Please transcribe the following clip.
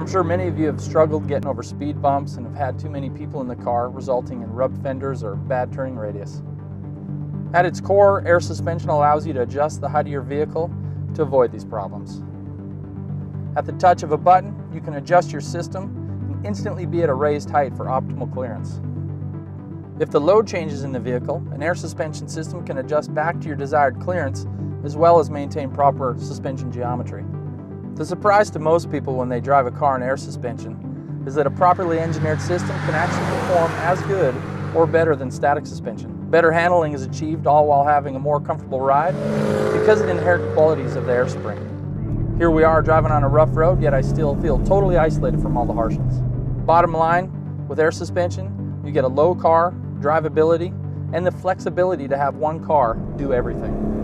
I'm sure many of you have struggled getting over speed bumps and have had too many people in the car, resulting in rubbed fenders or bad turning radius. At its core, air suspension allows you to adjust the height of your vehicle to avoid these problems. At the touch of a button, you can adjust your system and instantly be at a raised height for optimal clearance. If the load changes in the vehicle, an air suspension system can adjust back to your desired clearance as well as maintain proper suspension geometry. The surprise to most people when they drive a car in air suspension is that a properly engineered system can actually perform as good or better than static suspension. Better handling is achieved all while having a more comfortable ride because of the inherent qualities of the air spring. Here we are driving on a rough road, yet I still feel totally isolated from all the harshness. Bottom line, with air suspension, you get a low car, drivability, and the flexibility to have one car do everything.